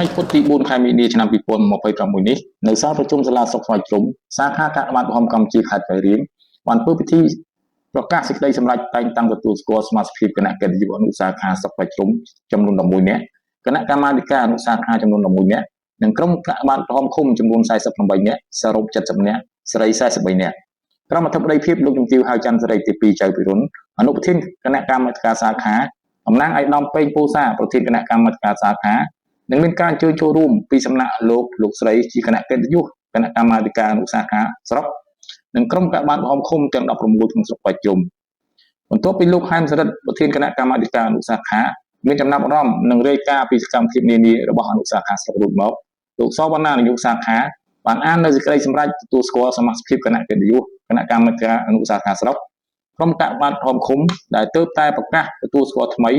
ថ្ងៃពុធទី4ខែមីនាឆ្នាំ2026នេះនៅសាលប្រជុំសាលាសុខស្វាយជ្រុំសាខាកាកបាទក្រហមកម្ពុជាខេត្តបៃរៀងបានធ្វើពិធីប្រកាសសេចក្តីសម្រេចតែងតាំងទទួលស្គាល់សមាជិកគណៈកិត្តិយសអនុសាខាសុខស្វាយជ្រុំចំនួន11នាក់គណៈកម្មាធិការអនុសាខាចំនួន11នាក់និងក្រុមកាកបាទក្រហមឃុំចំនួន48នាក់សរុប70នាក់ស្រី43នាក់ក្រុមអធិបតីភាពលោកជំទាវហៅច័ន្ទសេរីទី2ចៅពិរុនអនុប្រធានគណៈកម្មាធិការសាខាតំណាងឯកឧត្តមពេញពូសាប្រធានគណៈកម្មាធិការសាខានឹងមានការអញ្ជើញចូលរួមពីសំណាក់លោកស្រីជាគណៈកិត្តិយសគណៈកម្មាធិការអនុសាខាស្រុកនិងក្រុមកាកបាទក្រហមឃុំទាំង16ក្នុងស្រុកបាច់ជុំបន្ទាប់ពីលោកហែមសរិទ្ធប្រធានគណៈកម្មាធិការអនុសាខាមានចំណាប់អារម្មណ៍នឹងរាយការណ៍ពីសកម្មភាពនានារបស់អនុសាខាស្រុករួចមកលោកសវណ្ណានាយកសាខាបានអាននៅសេចក្តីសម្រេចទទួលស្គាល់សមាជិកគណៈកិត្តិយសគណៈកម្មាធិការអនុសាខាស្រុកក្រុមកាកបាទក្រហមឃុំដែលទើបតែប្រកាសទទួលស្គាល់ថ្មី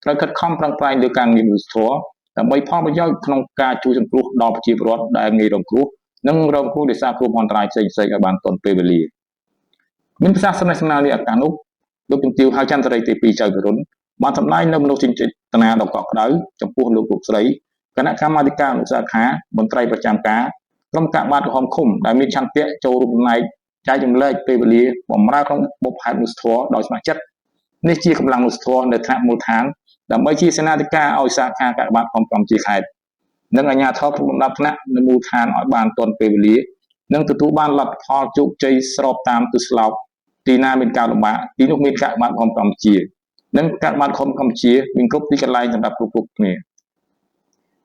ត្រូវខិតខំប្រឹងប្រែងលើការងារមនុស្សធម៌ដើម្បីផលប្រយោជន៍ក្នុងការជួយសង្គ្រោះដល់ប្រជាពលរដ្ឋដែលងាយរងគ្រោះនិងរងគ្រោះដោយសារគ្រោះអន្តរាយផ្សេងៗឲ្យបានទាន់ពេលវេលាមានប្រសាសន៍សំណេះនេះឱកាសនោះលោកជំទាវហៅច័ន្ទសេរីទី2ចៅពិរុនបានសម្ដែងនៅមនោសញ្ចេតនាដ៏កក់ក្ដៅចំពោះលោកស្រីគណៈកម្មាធិការអនុសាខាមន្ត្រីប្រចាំការក្រុមកាកបាទក្រហមឃុំដែលមានឆន្ទៈចូលរួមចំណែកចែករំលែកពេលវេលាបម្រើក្នុងបុព្វហេតុមនុស្សធម៌ដោយស្ម័គ្រចិត្តនេះជាកម្លាំងមនុស្សធម៌នៅថ្នាក់មូលដ្ឋានដើម្បីជាសេនាធិការឲ្យសាខាកាកបាទក្រហមកម្ពុជាខេត្តនិងអាជ្ញាធរគ្រប់លំដាប់ថ្នាក់នៅមូលដ្ឋានឲ្យបានទាន់ពេលវេលានិងទទួលបានលទ្ធផលជោគជ័យស្របតាមទិសស្លោកទីណាមានការលំបាកទីនោះមានកាកបាទក្រហមកម្ពុជានិងកាកបាទក្រហមកម្ពុជាមានគ្រប់ទីកន្លែងសម្រាប់គ្រប់គ្នា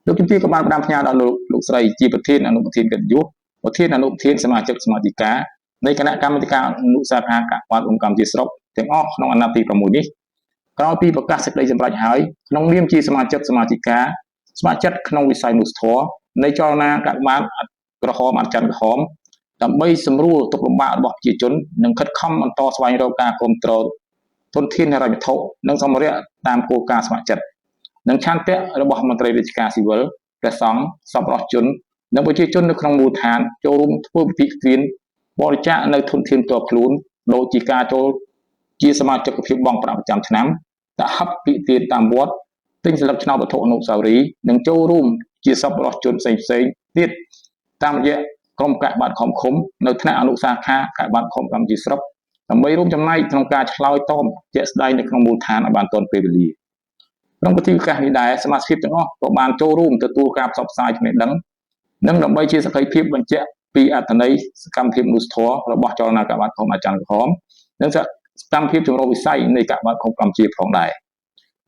លោកជំទាវក៏បានផ្ដាំផ្ញើដល់លោកស្រីជាប្រធានអនុប្រធានកិត្តិយសប្រធានអនុប្រធានសមាជិកសមាធិការនៃគណៈកម្មាធិការអនុសាខាកាកបាទក្រហមកម្ពុជាស្រុកទាំងអស់ក្នុងអាណត្តិទី6នេះក្រោយពីប្រកាសសេចក្តីសម្រេចហើយក្នុងនាមជាសមាជិកសមាធិការស្ម័គ្រចិត្តក្នុងវិស័យមនុស្សធម៌នៃចលនាកាកបាទក្រហមអចិន្ត្រក្រហមដើម្បីសម្រួលទុក្ខលំបាករបស់ប្រជាជននិងខិតខំបន្តស្វែងរកការគ្រប់គ្រងធនធានហិរញ្ញវត្ថុនិងសម្ភារៈតាមគោលការណ៍ស្ម័គ្រចិត្តនិងឆន្ទៈរបស់មន្ត្រីរាជការស៊ីវិលព្រះសង្ឃសប្បុរសជននិងប្រជាជននៅក្នុងមូលដ្ឋានចូលរួមធ្វើពិធីទានបរិច្ចាគនៅធនធានផ្ទាល់ខ្លួនដូចជាការចូលជាសមាជិកភាពបង់ប្រាក់ប្រចាំឆ្នាំដាក់ហັບពិទានតាមវត្តទិញស្លឹកឆ្នោតវត្ថុអនុស្សាវរីយ៍និងចូលរួមជាសប្បុរសជនផ្សេងទៀតតាមរយៈក្រុមកាកបាទក្រហមឃុំនៅថ្នាក់អនុសាខាកាកបាទក្រហមកម្ពុជាស្រុកដើម្បីរួមចំណែកក្នុងការឆ្លើយតបជាក់ស្ដែងនៅក្នុងមូលដ្ឋានឲ្យបានទាន់ពេលវេលាក្នុងពិធីឱកាសនេះដែរសមាជិកទាំងអស់ក៏បានចូលរួមទទួលការផ្សព្វផ្សាយចំណេះដឹងនិងដើម្បីជាសក្ខីភាពបញ្ជាក់ពីអត្ថន័យសកម្មភាពមនុស្សធម៌របស់ចលនាកាកបាទក្រហមអចិន្ត្រក្រហមនិងសកម្មភាពចម្រុះវិស័យនៃកាកបាទក្រហមកម្ពុជាផងដែរ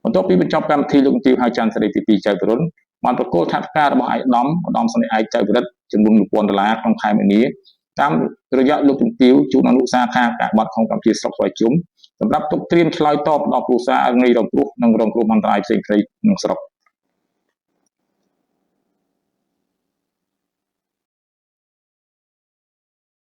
បន្ទាប់ពីបញ្ចប់កម្មវិធីលោកជំទាវហៅច័ន្ទសេរីទី2ចៅពិរុនបានប្រគល់ថវិការបស់ឯកឧត្តមសន្និឯកចៅវិរិទ្ធចំនួន$1000ក្នុងខែមីនាតាមរយៈលោកជំទាវជូនអនុសាខាកាកបាទក្រហមកម្ពុជាស្រុកស្វាយជុំសម្រាប់ទុកត្រៀមឆ្លើយតបដល់គ្រួសារងាយរងគ្រោះនិងរងគ្រោះអន្តរាយផ្សេងៗក្នុងស្រុក